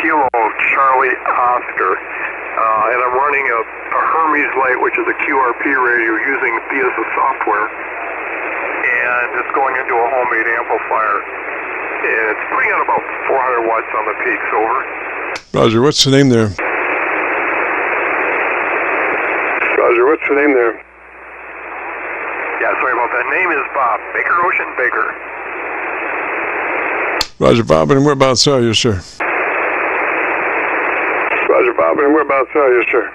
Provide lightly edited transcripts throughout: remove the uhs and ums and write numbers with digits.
Kilo Charlie Oscar, and I'm running a Hermes Lite, which is a QRP radio using BSS software, and it's going into a homemade amplifier. And it's putting out about 400 watts on the peaks. Over. Roger, what's the name there? Roger, what's the name there? Yeah, sorry about that. Name is Bob. Baker Ocean Baker. Roger, Bob, and whereabouts are you, sir? Roger, Bob, and whereabouts are you, sir?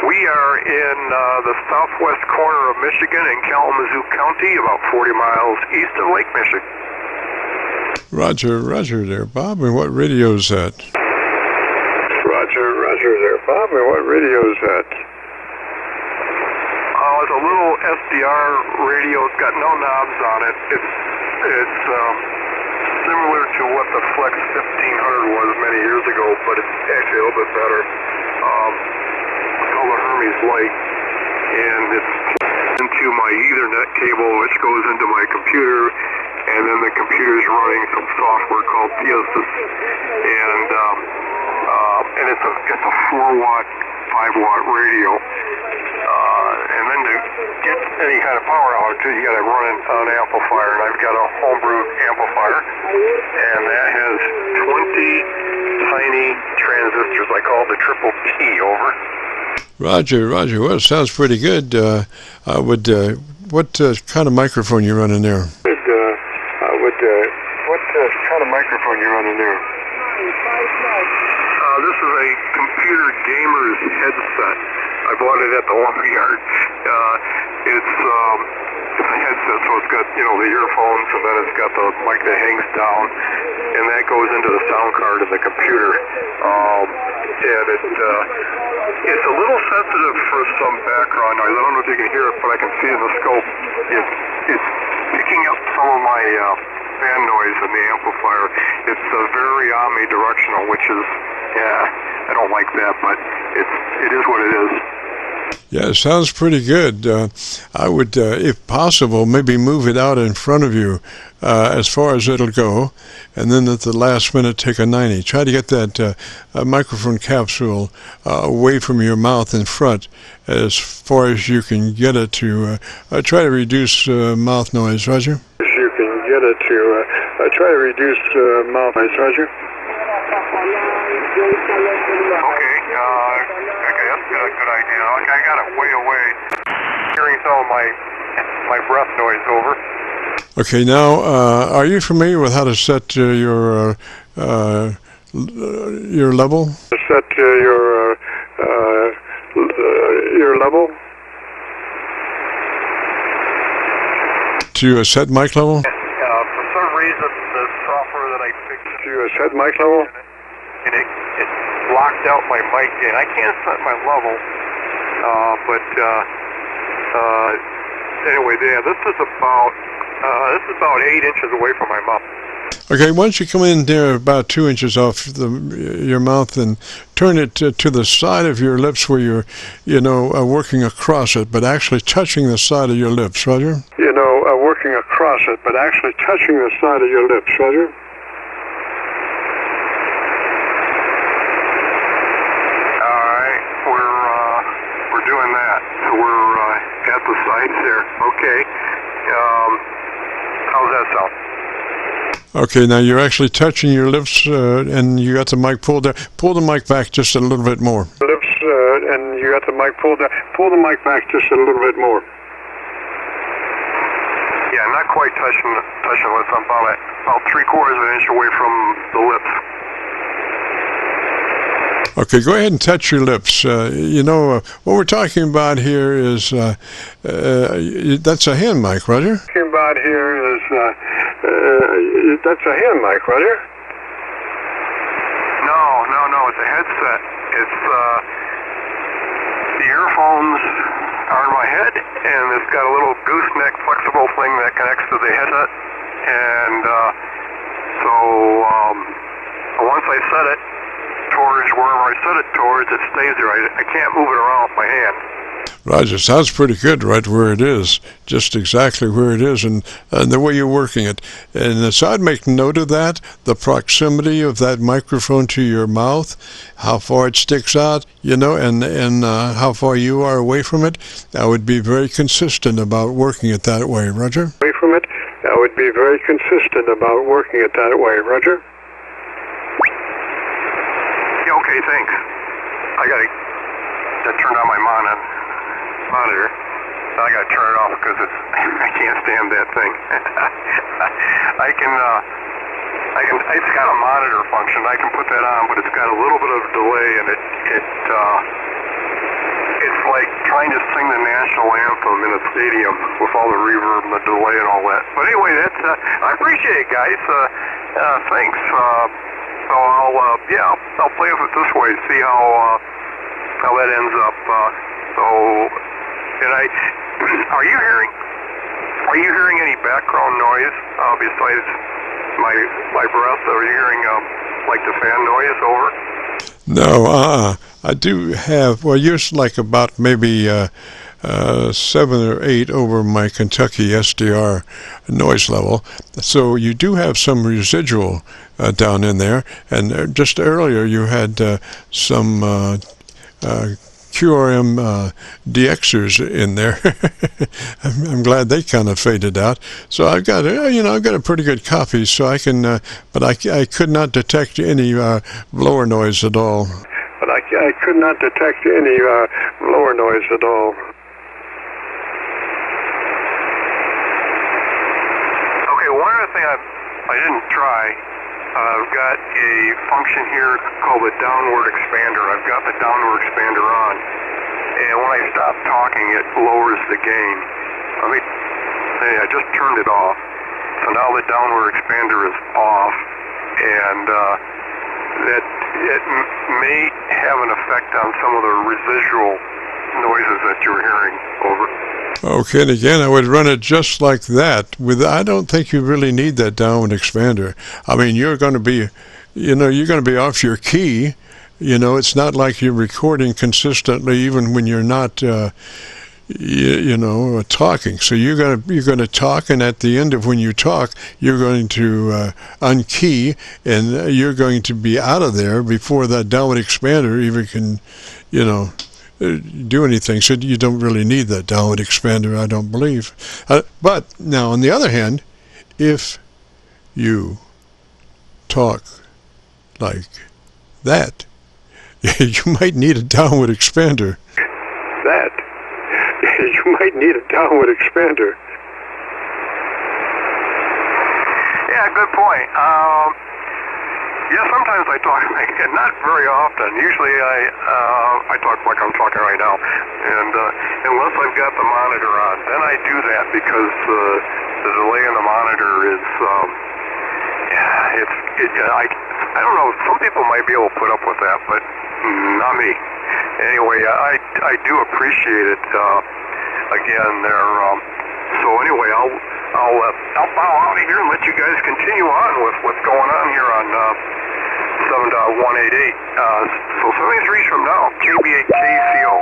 We are in the southwest corner of Michigan in Kalamazoo County, about 40 miles east of Lake Michigan. Roger there, Bob, and what radio is that? Roger there, Bob, and what radio is that? It's a little SDR radio. It's got no knobs on it. It's similar to what the Flex 1500 was many years ago, but it's actually a little bit better. It's called a Hermes Lite, and it's into my Ethernet cable, which goes into my computer, and then the computer's running some software called PSS, and it's a 4-watt, 5-watt radio. And then to get any kind of power out, you got to run an amplifier, and I've got a homebrewed amplifier, and that has 20 tiny transistors. I call it the triple T. Over. Roger. Well, it sounds pretty good. What kind of microphone you running there? What kind of microphone you running there? This is a computer gamer's headset. I bought it at the lumberyard. It's a headset, so it's got, the earphones, and then it's got the mic that hangs down, and that goes into the sound card in the computer. And it's a little sensitive for some background noise. I don't know if you can hear it, but I can see in the scope. It's picking up some of my fan noise in the amplifier. It's very omnidirectional, which is, I don't like that, but it is what it is. Yeah, it sounds pretty good. I would, if possible, maybe move it out in front of you as far as it'll go, and then at the last minute take a 90. Try to get that microphone capsule away from your mouth in front as far as you can get it to try to reduce mouth noise, Roger? Try to reduce mouth noise, Roger. Okay, that's a good idea. I got it way away. Hearing some of my breath noise. Over. Okay, now, are you familiar with how to set your level? Set your level? To set mic level? For some reason, the software that I picked to set mic level, and it blocked out my mic gain. I can't set my level, but anyway, this is about 8 inches away from my mouth. Okay, once you come in there about 2 inches off your mouth, and turn it to the side of your lips where you're, working across it, but actually touching the side of your lips, Roger? Working across it, but actually touching the side of your lips, Roger? All right, we're doing that. We're at the sides there. Okay. How's that sound? Okay, now you're actually touching your lips, and you got the mic pulled down. Pull the mic back just a little bit more. Lips, and you got the mic pulled down. Pull the mic back just a little bit more. Yeah, not quite touching lips. I'm about 3/4 of an inch away from the lips. Okay, go ahead and touch your lips. What we're talking about here is that's a hand mic, Roger. Talking about here is that's a hand mic, Roger. No, it's a headset. It's the earphones are in my head, and it's got a little gooseneck flexible thing that connects to the headset, and so once I set it towards wherever I set it towards, it stays there. I can't move it around with my hand. Roger, sounds pretty good right where it is, just exactly where it is, and the way you're working it. And so I'd make note of that, the proximity of that microphone to your mouth, how far it sticks out, you know, and how far you are away from it. I would be very consistent about working it that way, Roger. Away from it, I would be very consistent about working it that way, Roger. Yeah, okay, thanks. I gotta turn on my monitor. I gotta turn it off because I can't stand that thing. It's got a monitor function. I can put that on, but it's got a little bit of delay, and it's like trying to sing the national anthem in a stadium with all the reverb and the delay and all that. But anyway, I appreciate it, guys. Thanks. So I'll play with it this way, see how that ends up. Are you hearing any background noise besides my breath? Are you hearing like the fan noise over? No, I do have, well, yours like about maybe 7 or 8 over my Kentucky SDR noise level. So you do have some residual down in there. And just earlier you had some QRM DXers in there. I'm glad they kind of faded out. So I've got a pretty good copy. So I can, but I could not detect any blower noise at all. But I could not detect any blower noise at all. Okay, one other thing I didn't try. I've got a function here called the downward expander. I've got the downward expander on, and when I stop talking, it lowers the gain. I just turned it off, so now the downward expander is off, and that it may have an effect on some of the residual noises that you're hearing. Over. Okay, and again, I would run it just like that. I don't think you really need that downward expander. I mean, you're going to be off your key. You know, it's not like you're recording consistently, even when you're not, talking. So you're going to talk, and at the end of when you talk, you're going to unkey, and you're going to be out of there before that downward expander even can, do anything. So you don't really need that downward expander, I don't believe. But now, on the other hand, if you talk like that, you might need a downward expander. You might need a downward expander. Yeah, good point. Yeah, sometimes I talk like that, not very often. Usually I talk like I'm talking right now, and unless I've got the monitor on, then I do that because the delay in the monitor is I don't know. Some people might be able to put up with that, but not me. Anyway, I do appreciate it. Again, there. So anyway, I'll bow out of here and let you guys continue on with what's going on here on 7.188. So 73's from now, KB8KCO.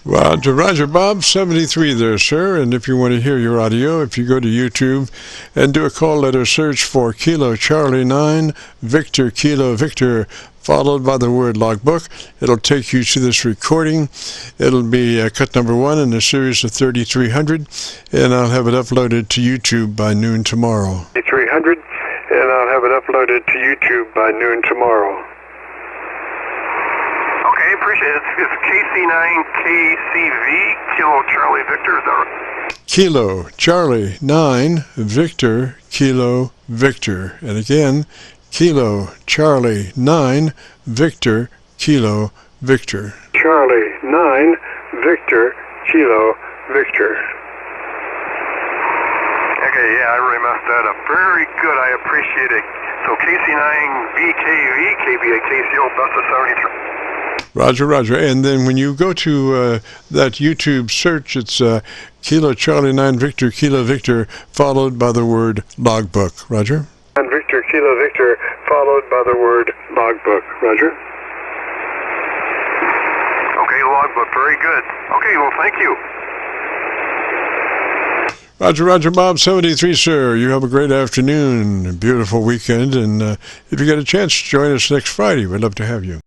Roger, Bob, 73 there, sir. And if you want to hear your audio, if you go to YouTube and do a call letter search for Kilo Charlie 9, Victor Kilo Victor, followed by the word logbook, it'll take you to this recording. It'll be cut number 1 in a series of 3300, and I'll have it uploaded to YouTube by noon tomorrow. 3300, and I'll have it uploaded to YouTube by noon tomorrow. Okay, appreciate it. It's KC9KCV, Kilo Charlie Victor, is that right? Kilo Charlie 9, Victor Kilo Victor. And again, Kilo Charlie 9, Victor Kilo Victor. Charlie 9, Victor Kilo Victor. Okay, yeah, I really messed that up. Very good, I appreciate it. So KC9VKV, KB8KCO, best of 73. Roger. And then when you go to that YouTube search, it's Kilo Charlie 9 Victor Kilo Victor, followed by the word logbook. Roger. And Victor Kilo Victor, followed by the word logbook. Roger. Okay, logbook. but very good. Okay, well, thank you. Roger, Roger, Bob 73, sir. You have a great afternoon, a beautiful weekend, and if you get a chance, join us next Friday. We'd love to have you.